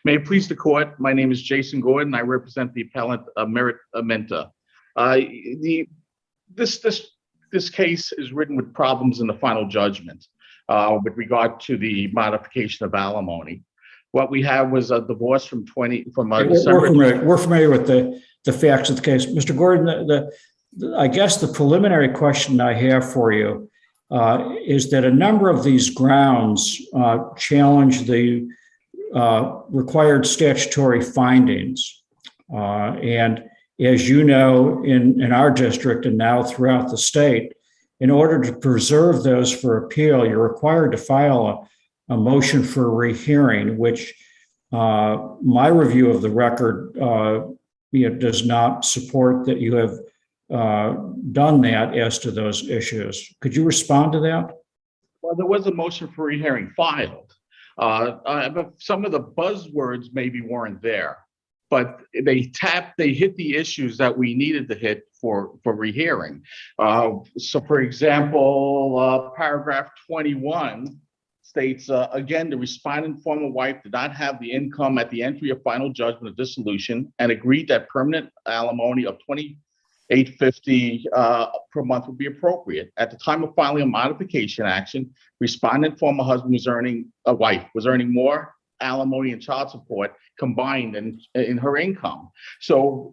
May it please the court, my name is Jason Gordon. I represent the appellant Merit Menta. This case is written with problems in the final judgment with regard to the modification of alimony. What we have was a divorce from December. We're familiar with the facts of the case, Mr. Gordon. I guess the preliminary question I have for you is that a number of these grounds challenge the required statutory findings. And as you know, in our district and now throughout the state, in order to preserve those for appeal, you're required to file a motion for rehearing, which my review of the record does not support that you have done that as to those issues. Could you respond to that? Well, there was a motion for rehearing filed. But some of the buzzwords maybe weren't there, but they hit the issues that we needed to hit for rehearing. So for example, paragraph 21 states, again, the respondent former wife did not have the income at the entry of final judgment of dissolution and agreed that permanent alimony of $2,850 per month would be appropriate. At the time of filing a modification action, respondent former husband wife was earning more alimony and child support combined in her income. So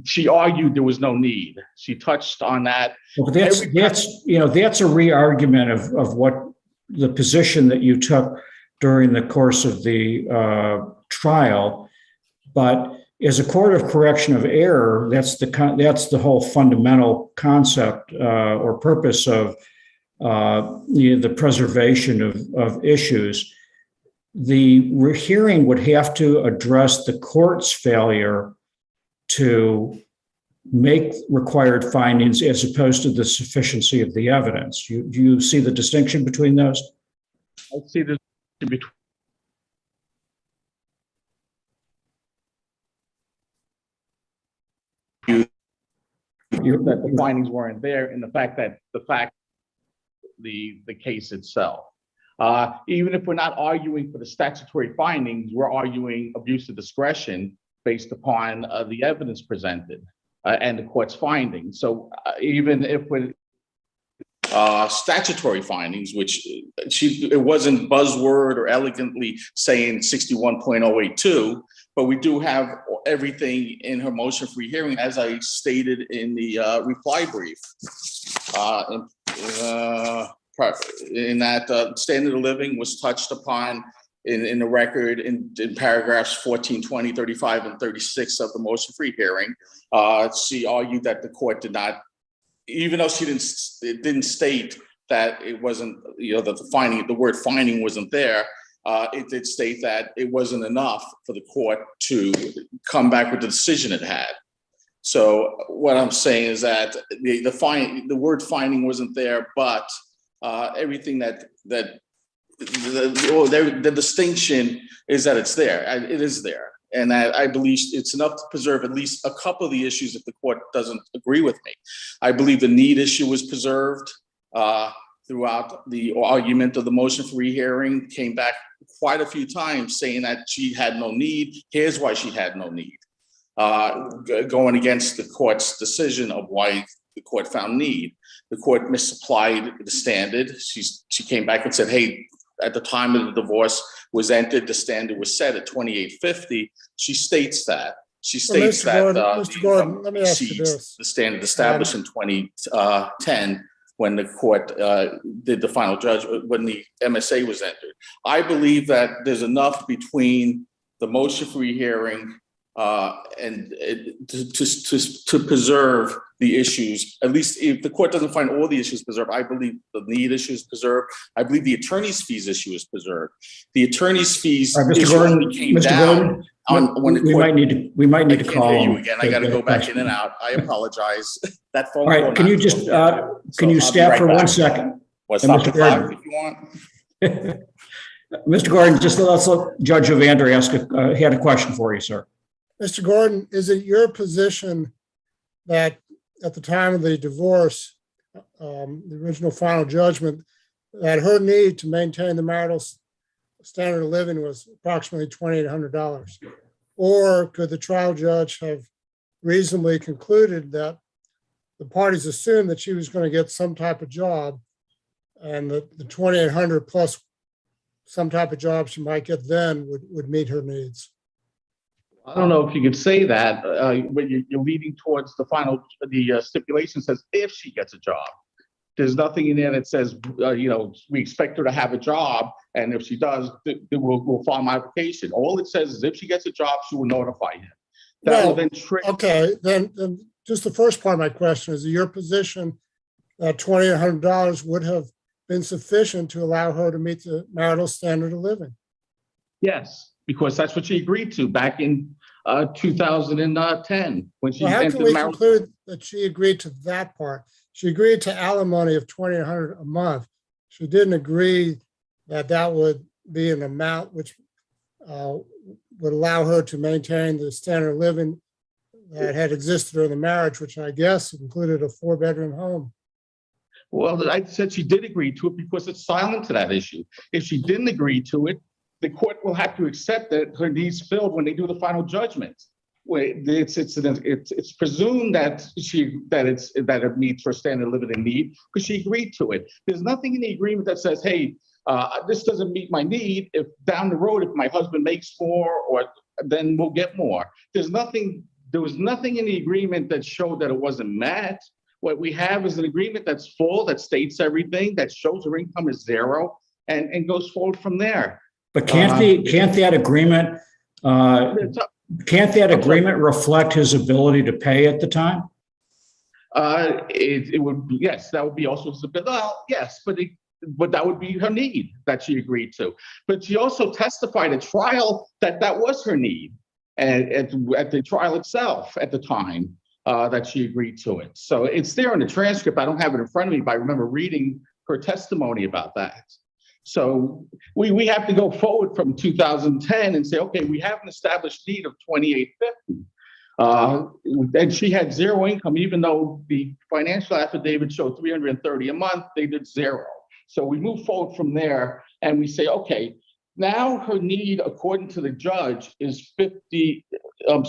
she argued there was no need. She touched on that. Well, that's a re-argument of what the position that you took during the course of the trial. But as a court of correction of error, that's the whole fundamental concept or purpose of the preservation of issues. The rehearing would have to address the court's failure to make required findings as opposed to the sufficiency of the evidence. Do you see the distinction between those? I see the distinction between that the findings weren't there and the fact the case itself. Even if we're not arguing for the statutory findings, we're arguing abuse of discretion based upon the evidence presented and the court's findings. So even if we're statutory findings, which it wasn't buzzword or elegantly saying 61.082, but we do have everything in her motion for rehearing, as I stated in the reply brief. In that standard of living was touched upon in the record in paragraphs 14, 20, 35, and 36 of the motion for rehearing. She argued that the court did not, even though it didn't state that it wasn't, that the word finding wasn't there, it did state that it wasn't enough for the court to come back with the decision it had. So what I'm saying is that the word finding wasn't there, but everything the distinction is that it's there. It is there. And I believe it's enough to preserve at least a couple of the issues if the court doesn't agree with me. I believe the need issue was preserved throughout the argument of the motion for rehearing, came back quite a few times saying that she had no need. Here's why she had no need. Going against the court's decision of why the court found need. The court misapplied the standard. She came back and said, hey, at the time of the divorce was entered, the standard was set at $2,850. She states that. She states Mr. Gordon, let me ask you this. The standard established in 2010 when the court did the final judgment, when the MSA was entered. I believe that there's enough between the motion for rehearing and to preserve the issues. At least if the court doesn't find all the issues preserved, I believe the need issue is preserved. I believe the attorney's fees issue is preserved. The attorney's fees issue only came down on when the court. We might need to call. I can't hear you again. I got to go back in and out. I apologize. That phone. All right. Can you just can you stop for 1 second? Well, stop the clock if you want. Mr. Gordon, just let's let Judge Evander had a question for you, sir. Mr. Gordon, is it your position that at the time of the divorce, the original final judgment, that her need to maintain the marital standard of living was approximately $2,800? Or could the trial judge have reasonably concluded that the parties assumed that she was going to get some type of job, and the 2,800 plus some type of job she might get then would meet her needs? I don't know if you could say that, when you're leading towards the stipulation says if she gets a job. There's nothing in there that says, we expect her to have a job, and if she does, we'll file modification. All it says is if she gets a job, she will notify him. That will then okay, then just the first part of my question is your position that $2,800 would have been sufficient to allow her to meet the marital standard of living? Yes, because that's what she agreed to back in 2010 when she Well, how entered can we marital. conclude that she agreed to that part? She agreed to alimony of $2,800 a month. She didn't agree that that would be an amount which would allow her to maintain the standard of living that had existed during the marriage, which I guess included a 4-bedroom home. Well, I said she did agree to it because it's silent to that issue. If she didn't agree to it, the court will have to accept that her needs filled when they do the final judgment. It's presumed that it meets her standard of living need because she agreed to it. There's nothing in the agreement that says, hey, this doesn't meet my need. If down the road, if my husband makes more, then we'll get more. There was nothing in the agreement that showed that it wasn't met. What we have is an agreement that's full, that states everything, that shows her income is zero, and goes forward from there. But can't that agreement reflect his ability to pay at the time? It would, yes, that would be also his ability. Well, yes, but that would be her need that she agreed to. But she also testified at trial that was her need, and at the trial itself at the time that she agreed to it. So it's there in the transcript. I don't have it in front of me, but I remember reading her testimony about that. So we have to go forward from 2010 and say, okay, we have an established need of $2,850. And she had zero income, even though the financial affidavit showed $330 a month, they did zero. So we move forward from there and we say, okay, now her need, according to the judge, is on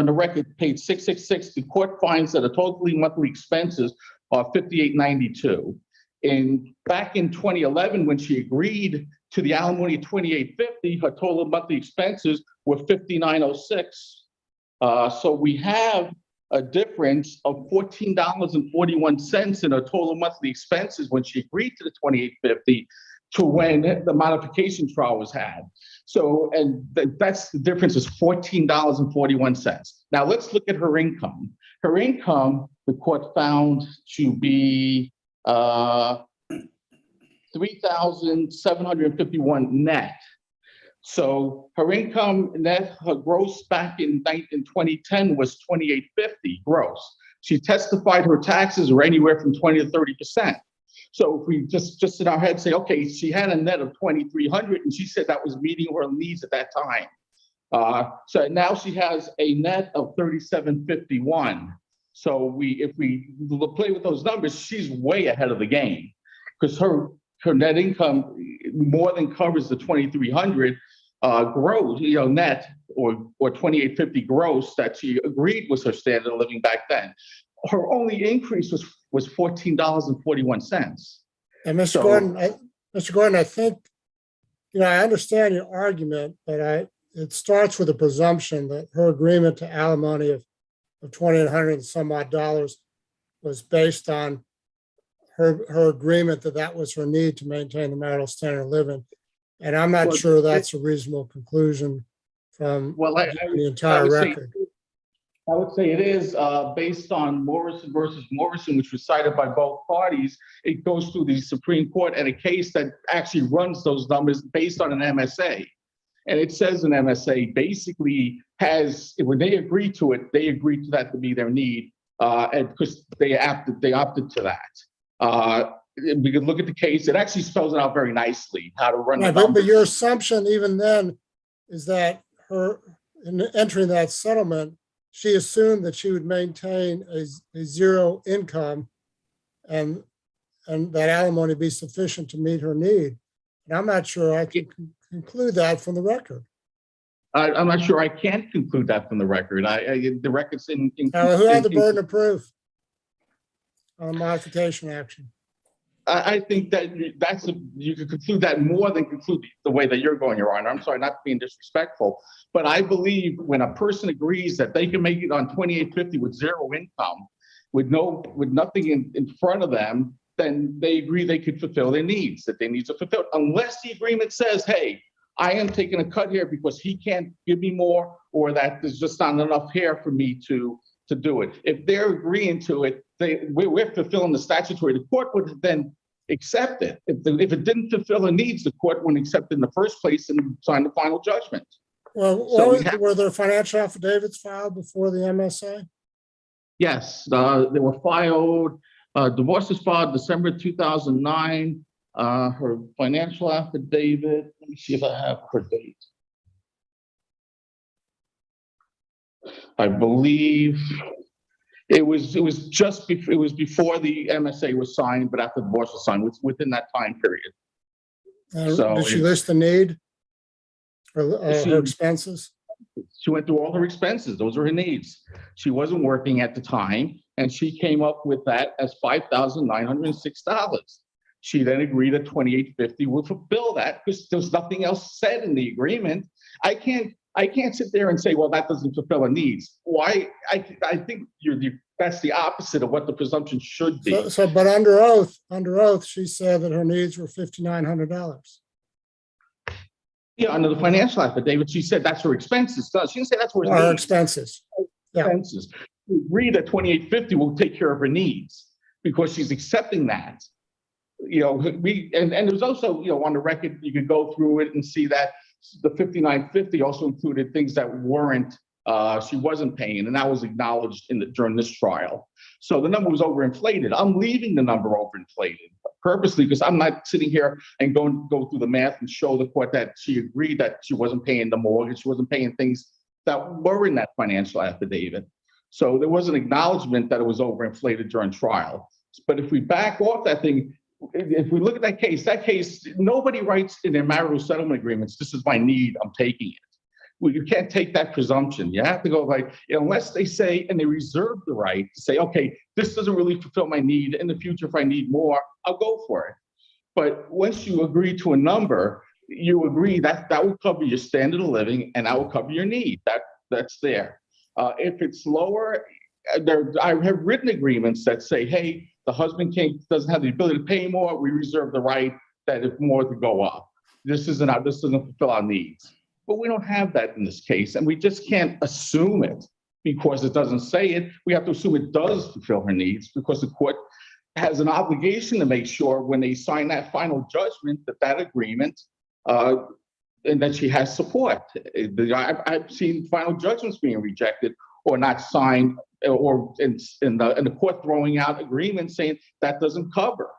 the record, page 666, the court finds that her total monthly expenses are $5,892. And back in 2011, when she agreed to the alimony $2,850, her total monthly expenses were $5,906. So we have a difference of $14.41 in her total monthly expenses when she agreed to the $2,850 to when the modification trial was had. So, and that's the difference is $14.41. Now let's look at her income. Her income, the court found to be $3,751 net. So her income net, her gross back in 2010 was $2,850 gross. She testified her taxes were anywhere from 20 to 30%. So if we just in our head say, okay, she had a net of $2,300, and she said that was meeting her needs at that time. So now she has a net of $3,751. So if we play with those numbers, she's way ahead of the game because her net income more than covers the $2,300 gross, net or $2,850 gross that she agreed was her standard of living back then. Her only increase was $14.41. And Mr. Gordon, I think, I understand your argument, but it starts with a presumption that her agreement to alimony of $2,800 and some odd dollars was based on her agreement that was her need to maintain the marital standard of living. And I'm not sure that's a reasonable conclusion from the entire record. I would say it is based on Morrison versus Morrison, which was cited by both parties. It goes through the Supreme Court and a case that actually runs those numbers based on an MSA. And it says an MSA basically when they agree to it, they agree to that to be their need, and because they opted to that. We could look at the case. It actually spells it out very nicely how to run the numbers. But your assumption even then is that in entering that settlement, she assumed that she would maintain a zero income, and and that alimony be sufficient to meet her need. And I'm not sure I can conclude that from the record. I'm not sure I can conclude that from the record. The record's in. Now, who had the burden of proof on a modification action? I think that you could conclude that more than conclude the way that you're going, Your Honor. I'm sorry, not being disrespectful, but I believe when a person agrees that they can make it on 2850 with zero income, with nothing in front of them, then they agree they could fulfill their needs, that they need to fulfill, unless the agreement says, hey, I am taking a cut here because he can't give me more, or that there's just not enough here for me to do it. If they're agreeing to it, we're fulfilling the statutory. The court would then accept it. If it didn't fulfill the needs, the court wouldn't accept it in the first place and sign the final judgment. Well, were there financial affidavits filed before the MSA? Yes, they were filed. Divorce was filed December 2009. Her financial affidavit, let me see if I have her date. I believe it was just before, it was before the MSA was signed, but after the divorce was signed, within that time period. So did she list the need or her expenses? She went through all her expenses. Those are her needs. She wasn't working at the time, and she came up with that as $5,906. She then agreed that 2850 would fulfill that because there's nothing else said in the agreement. I can't sit there and say, well, that doesn't fulfill her needs. Why? I think that's the opposite of what the presumption should be. But under oath, she said that her needs were $5,900. Yeah, under the financial affidavit, she said that's her expenses. She didn't say that's her Her expenses. Yeah. Expenses. We agree that 2850 will take care of her needs because she's accepting that. You know, and there's also, you know, on the record, you could go through it and see that the 5950 also included things that weren't, she wasn't paying, and that was acknowledged during this trial. So the number was overinflated. I'm leaving the number overinflated purposely because I'm not sitting here and go through the math and show the court that she agreed that she wasn't paying the mortgage, she wasn't paying things that were in that financial affidavit. So there was an acknowledgement that it was overinflated during trial. But if we back off that thing, if we look at that case, nobody writes in their marital settlement agreements, this is my need, I'm taking it. Well, you can't take that presumption. You have to go like, unless they say, and they reserve the right to say, okay, this doesn't really fulfill my need. In the future, if I need more, I'll go for it. But once you agree to a number, you agree that that will cover your standard of living and that will cover your need. That's there. If it's lower, I have written agreements that say, hey, the husband doesn't have the ability to pay more. We reserve the right that if more to go up. This doesn't fulfill our needs. But we don't have that in this case, and we just can't assume it because it doesn't say it. We have to assume it does fulfill her needs because the court has an obligation to make sure when they sign that final judgment that agreement and that she has support. I've seen final judgments being rejected or not signed, or in the court throwing out agreements saying that doesn't cover.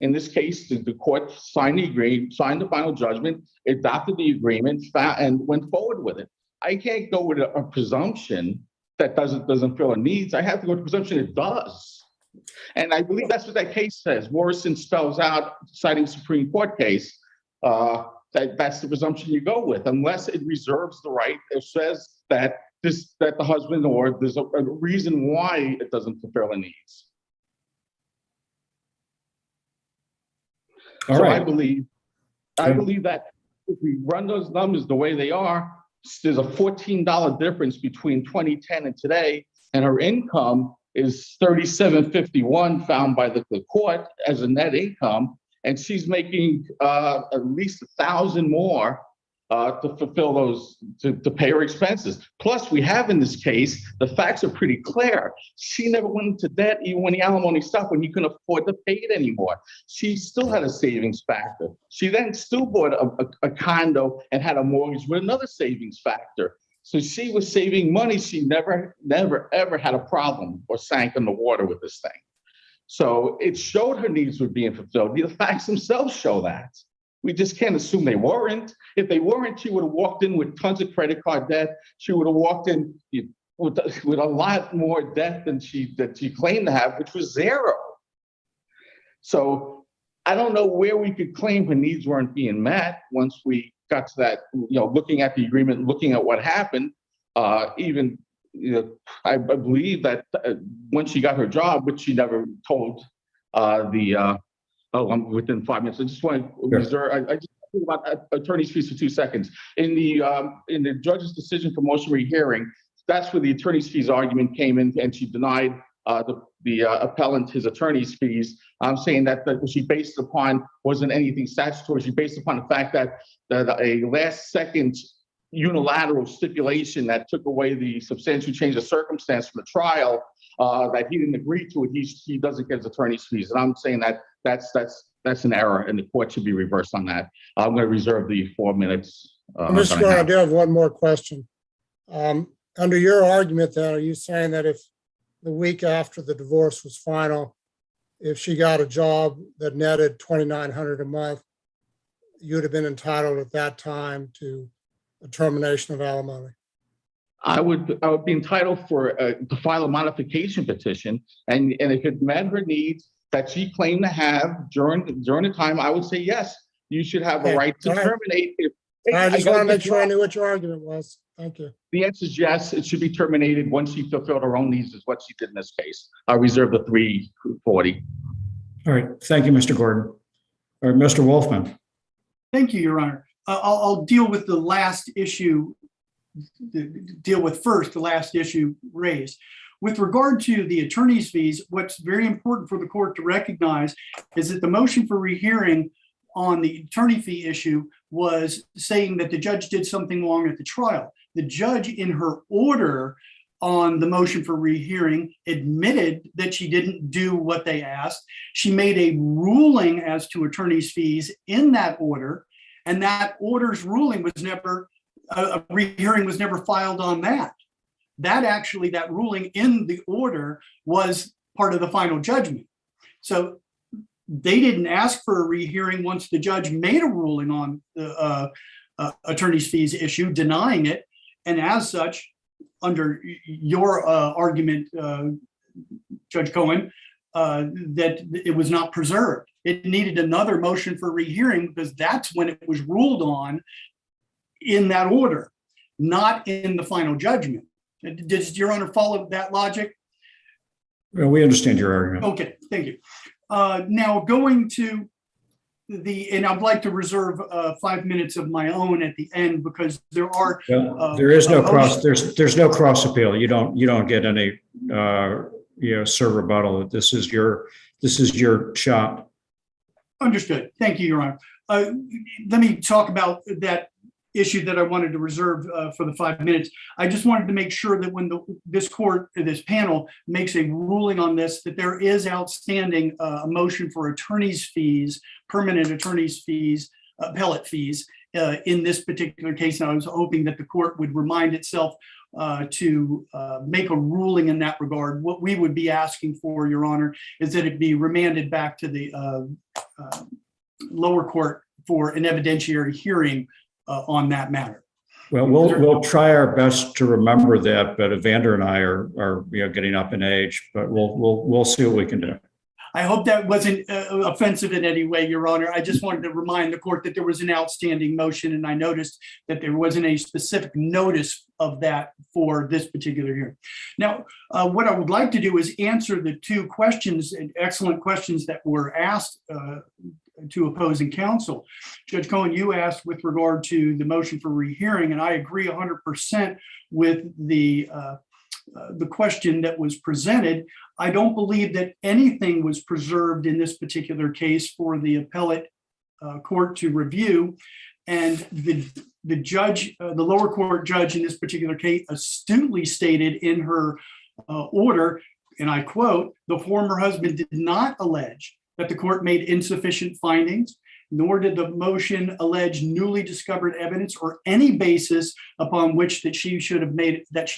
In this case, the court signed the agreement, signed the final judgment, adopted the agreement, and went forward with it. I can't go with a presumption that doesn't fulfill her needs. I have to go with a presumption it does. And I believe that's what that case says. Morrison spells out, citing Supreme Court case, that's the presumption you go with, unless it reserves the right. It says that the husband, or there's a reason why it doesn't fulfill her needs. All so right. I believe that if we run those numbers the way they are, there's a $14 difference between 2010 and today, and her income is $37.51 found by the court as a net income, and she's making at least $1,000 more to fulfill those, to pay her expenses. Plus, we have in this case, the facts are pretty clear. She never went into debt even when the alimony stopped, when he couldn't afford to pay it anymore. She still had a savings factor. She then still bought a condo and had a mortgage with another savings factor. So she was saving money. She never, ever had a problem or sank in the water with this thing. So it showed her needs were being fulfilled. The facts themselves show that. We just can't assume they weren't. If they weren't, she would have walked in with tons of credit card debt. She would have walked in with a lot more debt than she claimed to have, which was zero. So I don't know where we could claim her needs weren't being met once we got to that, looking at the agreement, looking at what happened, even, I believe that when she got her job, which she never told I'm within 5 minutes. I just want to reserve, I just think about attorney's fees for 2 seconds. In the judge's decision for motion rehearing, that's where the attorney's fees argument came in, and she denied the appellant his attorney's fees. I'm saying that she based upon wasn't anything statutory. She based upon the fact that a last second unilateral stipulation that took away the substantial change of circumstance from the trial, that he didn't agree to it, he doesn't get his attorney's fees. And I'm saying that that's an error, and the court should be reversed on that. I'm going to reserve the 4 minutes. Mr. Gordon, I do have one more question. Under your argument, then, are you saying that if the week after the divorce was final, if she got a job that netted $2,900 a month, you would have been entitled at that time to a termination of alimony? I would be entitled to file a modification petition, and if it met her needs that she claimed to have during the time, I would say yes, you should have a right to terminate. I just want to make sure I knew what your argument was. Thank you. The answer is yes, it should be terminated once she fulfilled her own needs, is what she did in this case. I reserve the 340. All right. Thank you, Mr. Gordon. All right, Mr. Wolfman. Thank you, Your Honor. I'll deal with the last issue, the last issue raised. With regard to the attorney's fees, what's very important for the court to recognize is that the motion for rehearing on the attorney fee issue was saying that the judge did something wrong at the trial. The judge, in her order on the motion for rehearing, admitted that she didn't do what they asked. She made a ruling as to attorney's fees in that order, and that order's ruling was never, a rehearing was never filed on that. That ruling in the order was part of the final judgment. So they didn't ask for a rehearing once the judge made a ruling on the attorney's fees issue, denying it. And as such, under your argument, Judge Cohen, that it was not preserved. It needed another motion for rehearing because that's when it was ruled on in that order, not in the final judgment. Does Your Honor follow that logic? Well, we understand your argument. Okay, thank you. Now going to and I'd like to reserve 5 minutes of my own at the end because there are. There is no cross. There's no cross appeal. You don't get any serve rebuttal. This is your shot. Understood. Thank you, Your Honor. Let me talk about that issue that I wanted to reserve for the 5 minutes. I just wanted to make sure that when this panel makes a ruling on this, that there is outstanding a motion for attorney's fees, permanent attorney's fees, appellate fees in this particular case. And I was hoping that the court would remind itself to make a ruling in that regard. What we would be asking for, Your Honor, is that it be remanded back to the lower court for an evidentiary hearing on that matter. Well, we'll try our best to remember that, but Evander and I are getting up in age, but we'll see what we can do. I hope that wasn't offensive in any way, Your Honor. I just wanted to remind the court that there was an outstanding motion, and I noticed that there wasn't a specific notice of that for this particular hearing. Now, what I would like to do is answer the two questions, and excellent questions that were asked to opposing counsel. Judge Cohen, you asked with regard to the motion for rehearing, and I agree 100% with the question that was presented. I don't believe that anything was preserved in this particular case for the appellate court to review, and the judge, the lower court judge in this particular case, astutely stated in her order, and I quote, "The former husband did not allege that the court made insufficient findings, nor did the motion allege newly discovered evidence or any basis upon which that she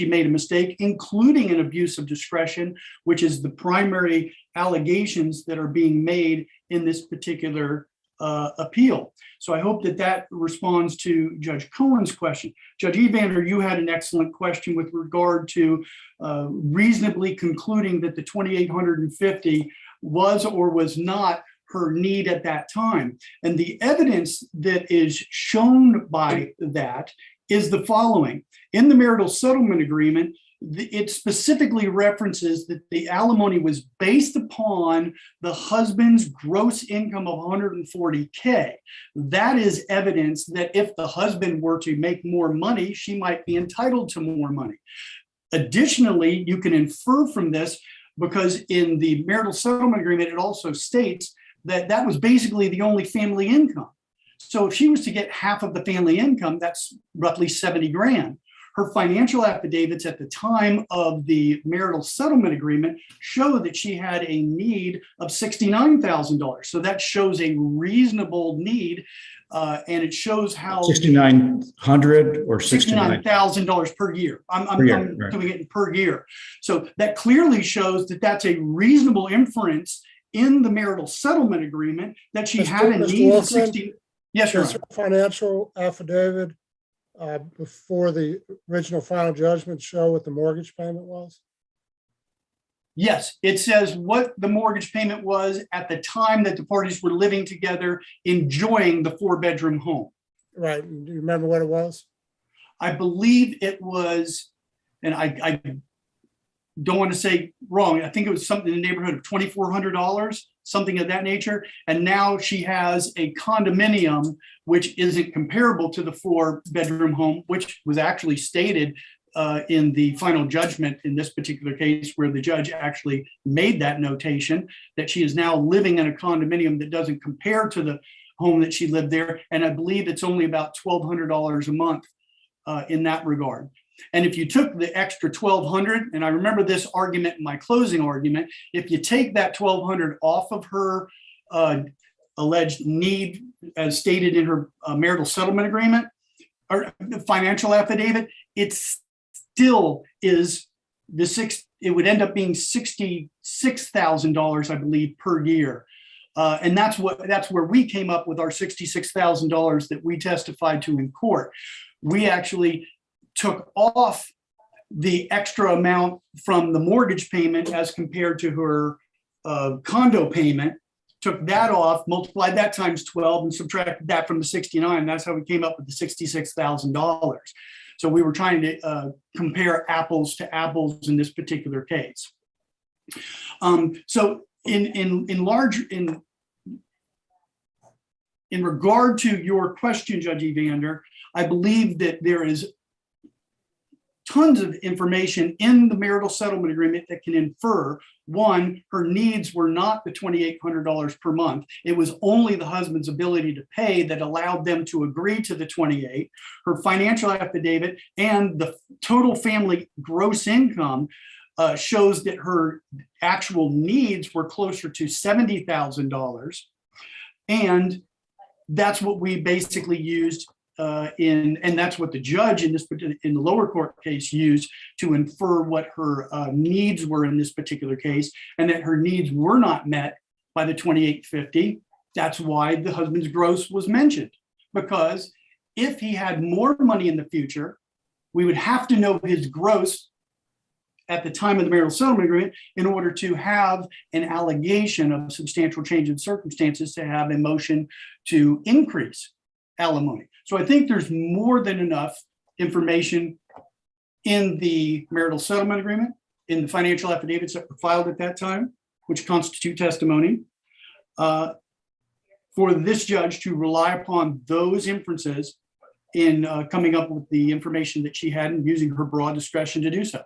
made a mistake, including an abuse of discretion, which is the primary allegations that are being made in this particular appeal." So I hope that responds to Judge Cohen's question. Judge Evander, you had an excellent question with regard to reasonably concluding that the $2,850 was or was not her need at that time. And the evidence that is shown by that is the following. In the marital settlement agreement, it specifically references that the alimony was based upon the husband's gross income of 140K. That is evidence that if the husband were to make more money, she might be entitled to more money. Additionally, you can infer from this, because in the marital settlement agreement, it also states that that was basically the only family income. So if she was to get half of the family income, that's roughly 70 grand. Her financial affidavits at the time of the marital settlement agreement show that she had a need of $69,000. So that shows a reasonable need, and it shows how 6,900 or 69. $69,000 per year. I'm right. doing it per year. So that clearly shows that that's a reasonable inference in the marital settlement agreement that she had a need of 60. Yes, Your Does Honor. her financial affidavit before the original final judgment show what the mortgage payment was? Yes, it says what the mortgage payment was at the time that the parties were living together, enjoying the 4-bedroom home. Right. Do you remember what it was? I believe it was, and I don't want to say wrong, I think it was something in the neighborhood of $2,400, something of that nature. And now she has a condominium, which isn't comparable to the 4-bedroom home, which was actually stated in the final judgment in this particular case, where the judge actually made that notation that she is now living in a condominium that doesn't compare to the home that she lived there. And I believe it's only about $1,200 a month in that regard. And if you took the extra $1,200, and I remember this argument in my closing argument, if you take that $1,200 off of her alleged need as stated in her marital settlement agreement or financial affidavit, it still is it would end up being $66,000, I believe, per year. And that's where we came up with our $66,000 that we testified to in court. We actually took off the extra amount from the mortgage payment as compared to her condo payment, took that off, multiplied that times 12 and subtracted that from the 69. That's how we came up with the $66,000. So we were trying to compare apples to apples in this particular case. So in regard to your question, Judge Evander, I believe that there is tons of information in the marital settlement agreement that can infer, one, her needs were not the $2,800 per month. It was only the husband's ability to pay that allowed them to agree to the 28. Her financial affidavit and the total family gross income shows that her actual needs were closer to $70,000. And that's what we basically used and that's what the judge in the lower court case used to infer what her needs were in this particular case, and that her needs were not met by the 2850. That's why the husband's gross was mentioned, because if he had more money in the future, we would have to know his gross at the time of the marital settlement agreement in order to have an allegation of substantial change in circumstances to have a motion to increase alimony. So I think there's more than enough information in the marital settlement agreement, in the financial affidavits that were filed at that time, which constitute testimony, for this judge to rely upon those inferences in coming up with the information that she had and using her broad discretion to do so.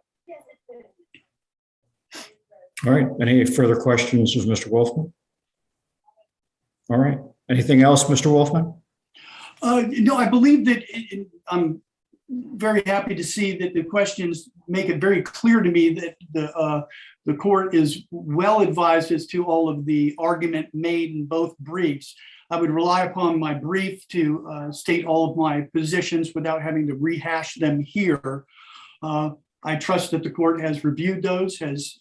All right. Any further questions of Mr. Wolfman? All right. Anything else, Mr. Wolfman? No, I believe that I'm very happy to see that the questions make it very clear to me that the court is well advised as to all of the argument made in both briefs. I would rely upon my brief to state all of my positions without having to rehash them here. I trust that the court has reviewed those, has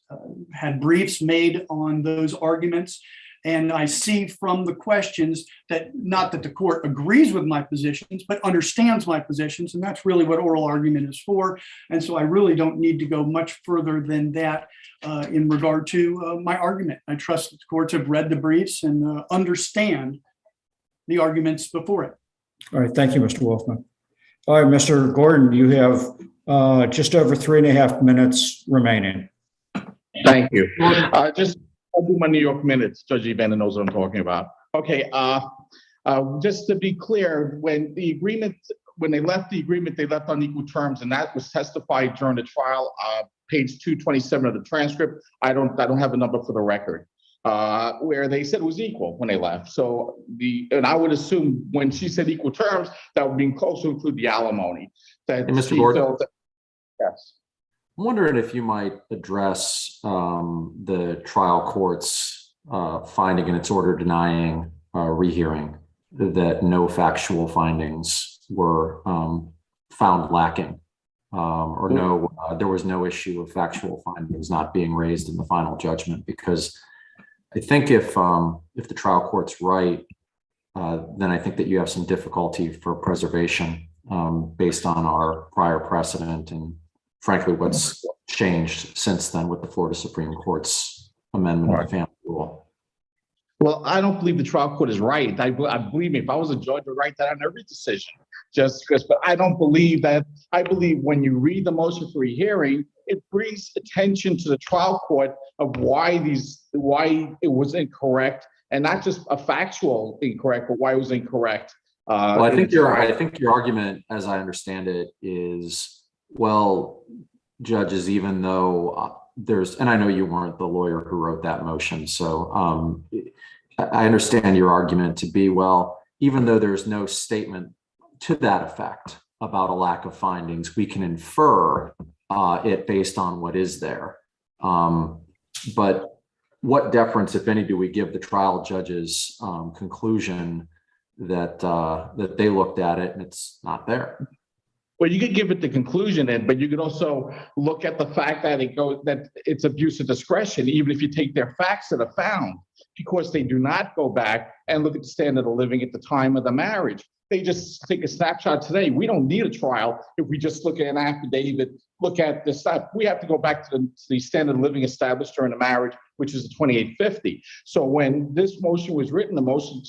had briefs made on those arguments, And I see from the questions that not that the court agrees with my positions, but understands my positions. And that's really what oral argument is for. And so I really don't need to go much further than that in regard to my argument. I trust that the courts have read the briefs and understand the arguments before it. All right. Thank you, Mr. Wolfman. All right, Mr. Gordon, you have just over 3.5 minutes remaining. Thank you. Just I'll do my New York minutes. Judge Evander knows what I'm talking about. Okay. Just to be clear, when they left the agreement, they left on equal terms, and that was testified during the trial. Page 227 of the transcript. I don't have a number for the record. Where they said it was equal when they left. So and I would assume when she said equal terms, that would be close to include the alimony. That hey, Mr. Gordon. Yes. I'm wondering if you might address the trial court's finding in its order denying rehearing that no factual findings were found lacking, or there was no issue of factual findings not being raised in the final judgment. Because I think if the trial court's right, then I think that you have some difficulty for preservation based on our prior precedent and frankly what's changed since then with the Florida Supreme Court's amendment of the family rule. Well, I don't believe the trial court is right. I believe me, if I was a judge, I'd write that on every decision. Just because, but I don't believe that. I believe when you read the motion for rehearing, it brings attention to the trial court of why it was incorrect, and not just a factual incorrect, but why it was incorrect. Well, I think your argument, as I understand it, is, well, judges, even though and I know you weren't the lawyer who wrote that motion, so I understand your argument to be, well, even though there's no statement to that effect about a lack of findings, we can infer it based on what is there. But what deference, if any, do we give the trial judge's conclusion that they looked at it and it's not there? Well, you could give it the conclusion, but you could also look at the fact that it's abuse of discretion, even if you take their facts that are found, because they do not go back and look at the standard of living at the time of the marriage. They just take a snapshot today. We don't need a trial if we just look at an affidavit, look at the stuff. We have to go back to the standard of living established during the marriage, which is the 2850. So when this motion was written, the motion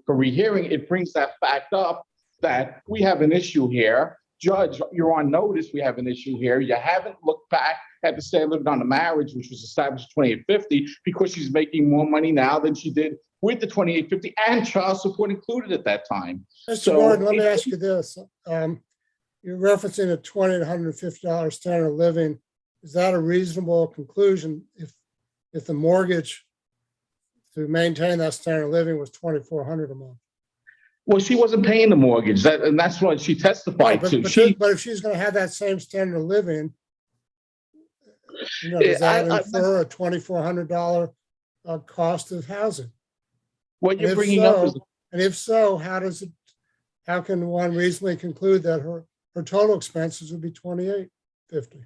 for rehearing, it brings that fact up that we have an issue here. Judge, you're on notice. We have an issue here. You haven't looked back at the standard of living on the marriage, which was established 2850, because she's making more money now than she did with the 2850 and child support included at that time. Mr. Gordon, let me ask you this. You're referencing a $20 to $150 standard of living. Is that a reasonable conclusion if the mortgage to maintain that standard of living was $2,400 a month? Well, she wasn't paying the mortgage, and that's what she testified to. But if she's going to have that same standard of living, does that infer a $2,400 cost of housing? What you're bringing up is, and if so, how can one reasonably conclude that her total expenses would be $2,850?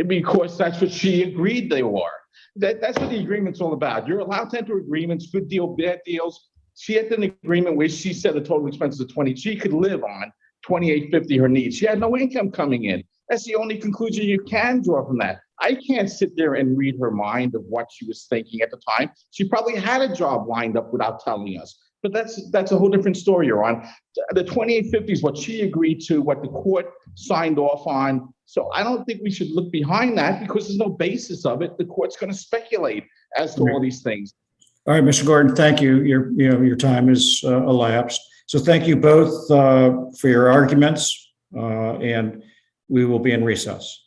Because that's what she agreed they were. That's what the agreement's all about. You're allowed to enter agreements, good deal, bad deals. She had an agreement where she said the total expenses of she could live on $2,850 her needs. She had no income coming in. That's the only conclusion you can draw from that. I can't sit there and read her mind of what she was thinking at the time. She probably had a job lined up without telling us. But that's a whole different story you're on. The 2850 is what she agreed to, what the court signed off on. So I don't think we should look behind that because there's no basis of it. The court's going to speculate as to all these things. All right, Mr. Gordon, thank you. Your time is elapsed. So thank you both for your arguments, and we will be in recess.